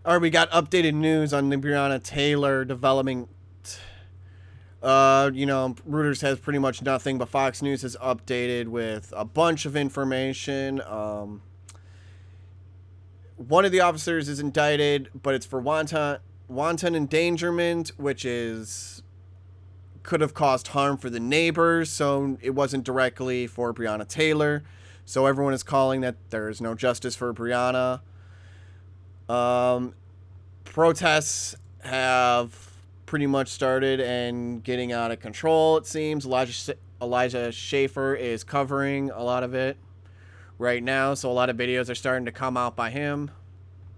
All right, we got updated news on the Breonna Taylor development. Reuters has pretty much nothing, but Fox News has updated with a bunch of information. One of the officers is indicted, but it's for wanton endangerment, which is could have caused harm for the neighbors, so it wasn't directly for Breonna Taylor. So everyone is calling that there is no justice for Breonna. Protests have pretty much started and getting out of control, it seems. Elijah Schaefer is covering a lot of it right now, so a lot of videos are starting to come out by him.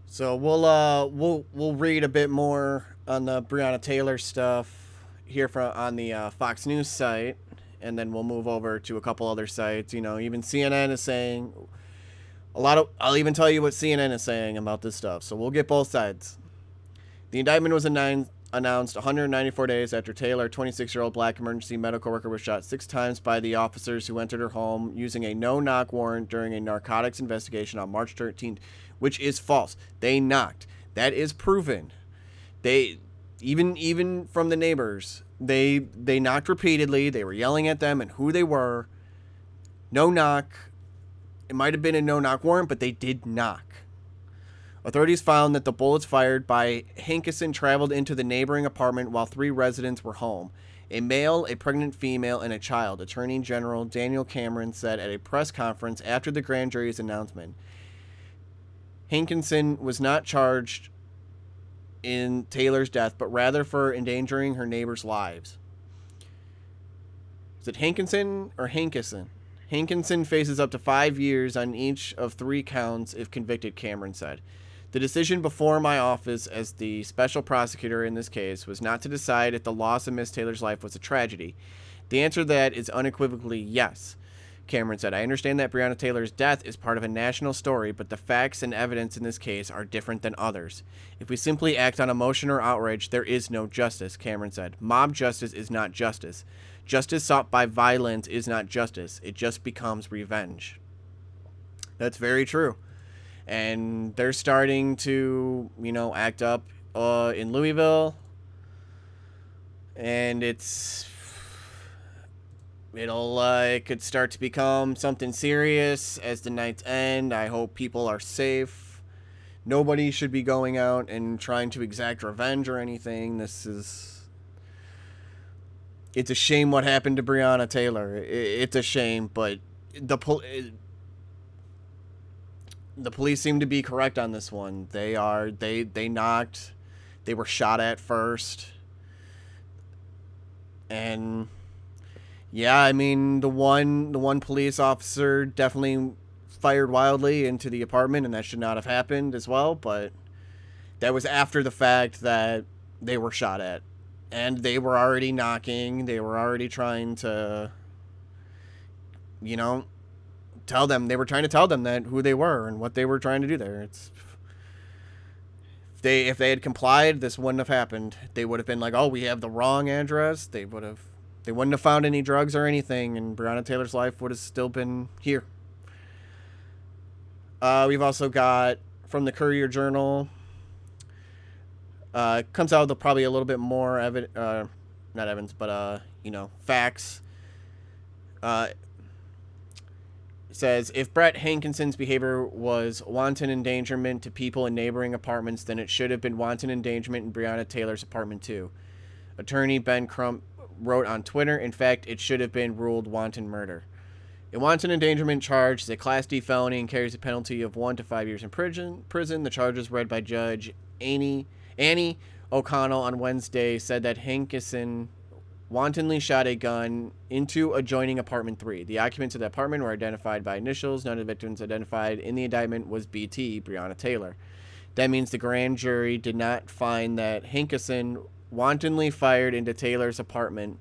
So we'll read a bit more on the Breonna Taylor stuff here on the Fox News site, and then we'll move over to a couple other sites. Even CNN is saying a lot of. I'll even tell you what CNN is saying about this stuff. So we'll get both sides. The indictment was announced 194 days after Taylor, a 26-year-old black emergency medical worker, was shot 6 times by the officers who entered her home using a no-knock warrant during a narcotics investigation on March 13th, which is false. They knocked. That is proven. They even from the neighbors, they knocked repeatedly. They were yelling at them and who they were. No knock. It might have been a no-knock warrant, but they did knock. Authorities found that the bullets fired by Hankison traveled into the neighboring apartment while 3 residents were home. A male, a pregnant female, and a child, Attorney General Daniel Cameron said at a press conference after the grand jury's announcement. Hankinson was not charged in Taylor's death, but rather for endangering her neighbors' lives. Is it Hankinson or Hankison? Hankinson faces up to 5 years on each of 3 counts if convicted, Cameron said. The decision before my office as the special prosecutor in this case was not to decide if the loss of Miss Taylor's life was a tragedy. The answer to that is unequivocally yes, Cameron said. I understand that Breonna Taylor's death is part of a national story, but the facts and evidence in this case are different than others. If we simply act on emotion or outrage, there is no justice, Cameron said. Mob justice is not justice. Justice sought by violence is not justice. It just becomes revenge. That's very true. And they're starting to, act up in Louisville. And it could start to become something serious as the nights end. I hope people are safe. Nobody should be going out and trying to exact revenge or anything. It's a shame what happened to Breonna Taylor. It's a shame, but the police seem to be correct on this one. They knocked. They were shot at first. And yeah, I mean, the one police officer definitely fired wildly into the apartment, and that should not have happened as well, but that was after the fact that they were shot at. And they were already knocking. They were already trying to, tell them. They were trying to tell them that who they were and what they were trying to do there. If they had complied, this wouldn't have happened. They would have been like, oh, we have the wrong address. They wouldn't have found any drugs or anything, and Breonna Taylor's life would have still been here. We've also got from the Courier Journal. Comes out with probably a little bit more not evidence, but facts. Says if Brett Hankinson's behavior was wanton endangerment to people in neighboring apartments, then it should have been wanton endangerment in Breonna Taylor's apartment too. Attorney Ben Crump wrote on Twitter, in fact, it should have been ruled wanton murder. A wanton endangerment charge is a Class D felony and carries a penalty of 1 to 5 years in prison. The charges read by Judge Annie O'Connell on Wednesday said that Hankison wantonly shot a gun into adjoining apartment 3. The occupants of the apartment were identified by initials. None of the victims identified in the indictment was BT, Breonna Taylor. That means the grand jury did not find that Hankison wantonly fired into Taylor's apartment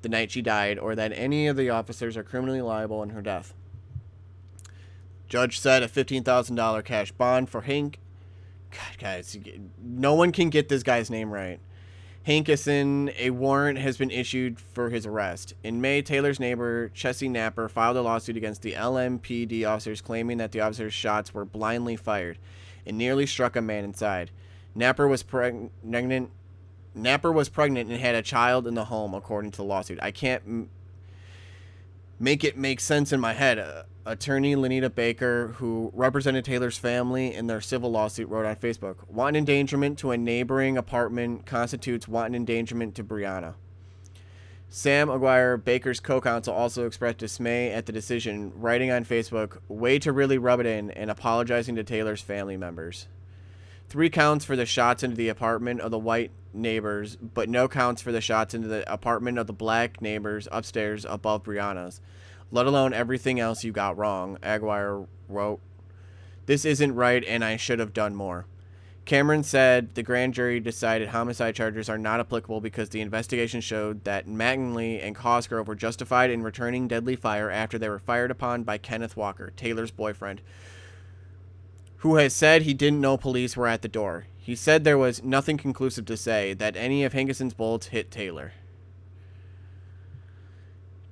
the night she died, or that any of the officers are criminally liable in her death. Judge set a $15,000 cash bond for Hank. God, guys, no one can get this guy's name right. Hankison, a warrant has been issued for his arrest. In May, Taylor's neighbor, Chessie Napper, filed a lawsuit against the LMPD officers claiming that the officers' shots were blindly fired and nearly struck a man inside. Napper was pregnant. Napper was pregnant and had a child in the home, according to the lawsuit. I can't make it make sense in my head. Attorney Lenita Baker, who represented Taylor's family in their civil lawsuit, wrote on Facebook, "Wanton endangerment to a neighboring apartment constitutes wanton endangerment to Breonna." Sam Aguirre, Baker's co-counsel, also expressed dismay at the decision, writing on Facebook, "Way to really rub it in," and apologizing to Taylor's family members. 3 counts for the shots into the apartment of the white neighbors, but no counts for the shots into the apartment of the black neighbors upstairs above Breonna's, let alone everything else you got wrong, Aguirre wrote. "This isn't right, and I should have done more." Cameron said the grand jury decided homicide charges are not applicable because the investigation showed that Mattingly and Cosgrove were justified in returning deadly fire after they were fired upon by Kenneth Walker, Taylor's boyfriend, who has said he didn't know police were at the door. He said there was nothing conclusive to say that any of Hankinson's bullets hit Taylor.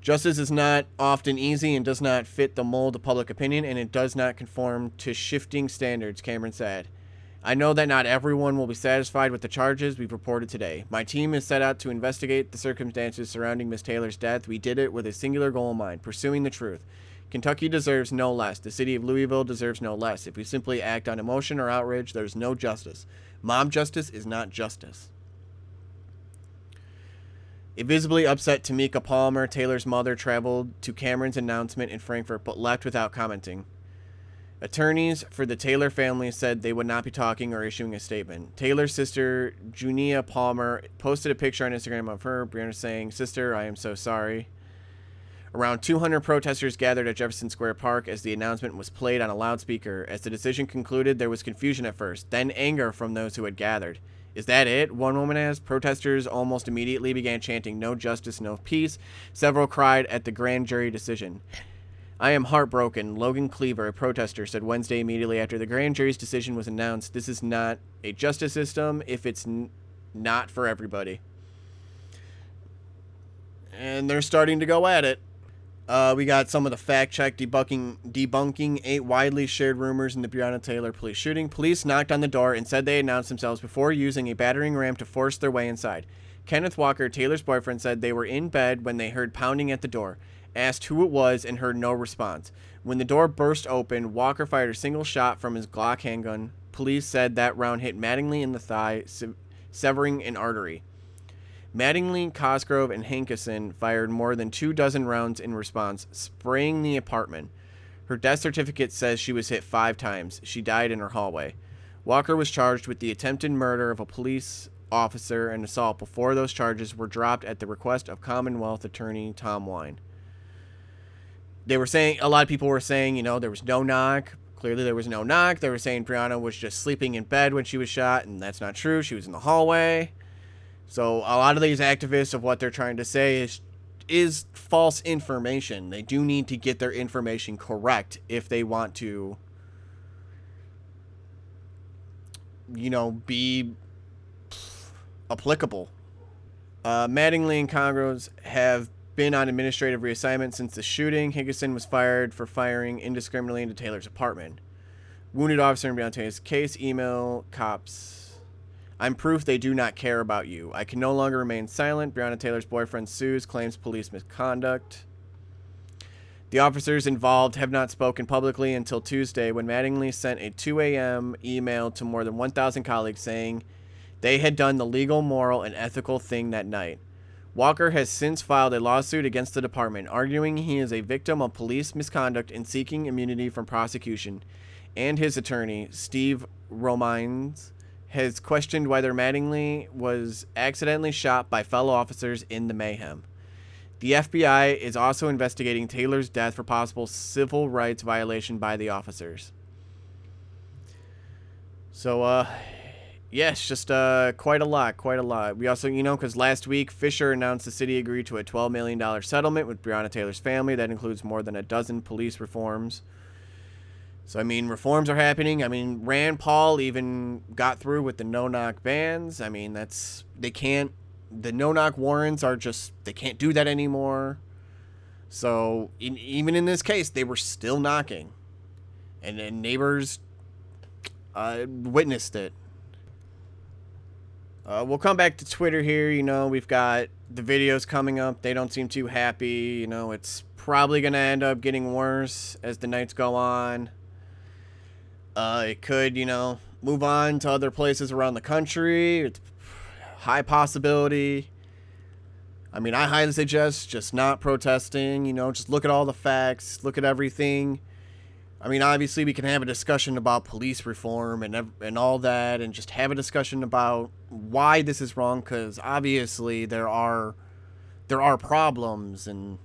Justice is not often easy and does not fit the mold of public opinion, and it does not conform to shifting standards, Cameron said. "I know that not everyone will be satisfied with the charges we've reported today. My team is set out to investigate the circumstances surrounding Miss Taylor's death. We did it with a singular goal in mind, pursuing the truth. Kentucky deserves no less. The city of Louisville deserves no less. If we simply act on emotion or outrage, there's no justice. Mob justice is not justice." A visibly upset Tamika Palmer, Taylor's mother, traveled to Cameron's announcement in Frankfurt but left without commenting. Attorneys for the Taylor family said they would not be talking or issuing a statement. Taylor's sister, Junia Palmer, posted a picture on Instagram of her, Breonna, saying, "Sister, I am so sorry." Around 200 protesters gathered at Jefferson Square Park as the announcement was played on a loudspeaker. As the decision concluded, there was confusion at first, then anger from those who had gathered. "Is that it?" one woman asked. Protesters almost immediately began chanting, "No justice, no peace." Several cried at the grand jury decision. "I am heartbroken," Logan Cleaver, a protester, said Wednesday immediately after the grand jury's decision was announced. "This is not a justice system if it's not for everybody." And they're starting to go at it. We got some of the fact-check debunking 8 widely shared rumors in the Breonna Taylor police shooting. Police knocked on the door and said they announced themselves before using a battering ram to force their way inside. Kenneth Walker, Taylor's boyfriend, said they were in bed when they heard pounding at the door, asked who it was, and heard no response. When the door burst open, Walker fired a single shot from his Glock handgun. Police said that round hit Mattingly in the thigh, severing an artery. Mattingly, Cosgrove, and Hankinson fired more than 24 rounds in response, spraying the apartment. Her death certificate says she was hit 5 times. She died in her hallway. Walker was charged with the attempted murder of a police officer and assault before those charges were dropped at the request of Commonwealth Attorney Tom Wine. They were saying, a lot of people were saying, there was no knock. Clearly there was no knock. They were saying Breonna was just sleeping in bed when she was shot, and that's not true. She was in the hallway. So a lot of these activists of what they're trying to say is false information. They do need to get their information correct if they want to, be applicable. Mattingly and Cosgrove have been on administrative reassignment since the shooting. Higginson was fired for firing indiscriminately into Taylor's apartment. Wounded officer in Breonna's case, email cops. "I'm proof they do not care about you. I can no longer remain silent." Breonna Taylor's boyfriend sues, claims police misconduct. The officers involved have not spoken publicly until Tuesday, when Mattingly sent a 2 a.m. email to more than 1,000 colleagues saying they had done the legal, moral, and ethical thing that night. Walker has since filed a lawsuit against the department, arguing he is a victim of police misconduct and seeking immunity from prosecution, and his attorney, Steve Romines, has questioned whether Mattingly was accidentally shot by fellow officers in the mayhem. The FBI is also investigating Taylor's death for possible civil rights violation by the officers. So, it's just quite a lot. We also, because last week Fisher announced the city agreed to a $12 million settlement with Breonna Taylor's family. That includes more than a dozen police reforms. So, reforms are happening. Rand Paul even got through with the no-knock bans. The no-knock warrants are just, they can't do that anymore. So, even in this case, they were still knocking. And neighbors witnessed it. We'll come back to Twitter here. We've got the videos coming up. They don't seem too happy. It's probably going to end up getting worse as the nights go on. It could, move on to other places around the country. It's high possibility. I highly suggest just not protesting, just look at all the facts, look at everything. Obviously we can have a discussion about police reform and all that, and just have a discussion about why this is wrong, because obviously there are problems, and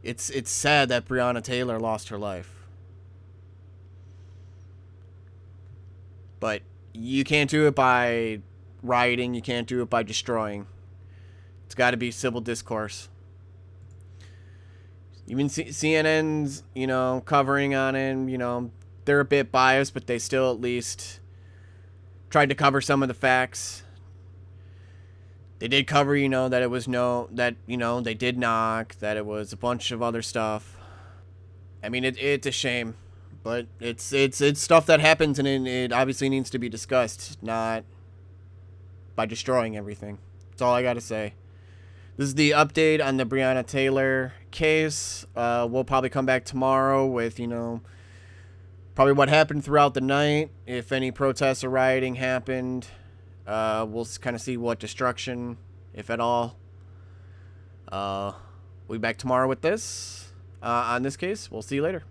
it's sad that Breonna Taylor lost her life. But you can't do it by rioting, you can't do it by destroying. It's got to be civil discourse. Even CNN's, covering on it, they're a bit biased, but they still at least tried to cover some of the facts. They did cover, that it was they did knock, that it was a bunch of other stuff. It's a shame, but it's stuff that happens, and it obviously needs to be discussed, not by destroying everything. That's all I got to say. This is the update on the Breonna Taylor case. We'll probably come back tomorrow with, probably what happened throughout the night. If any protests or rioting happened, we'll kind of see what destruction, if at all. We'll be back tomorrow with this. On this case, we'll see you later.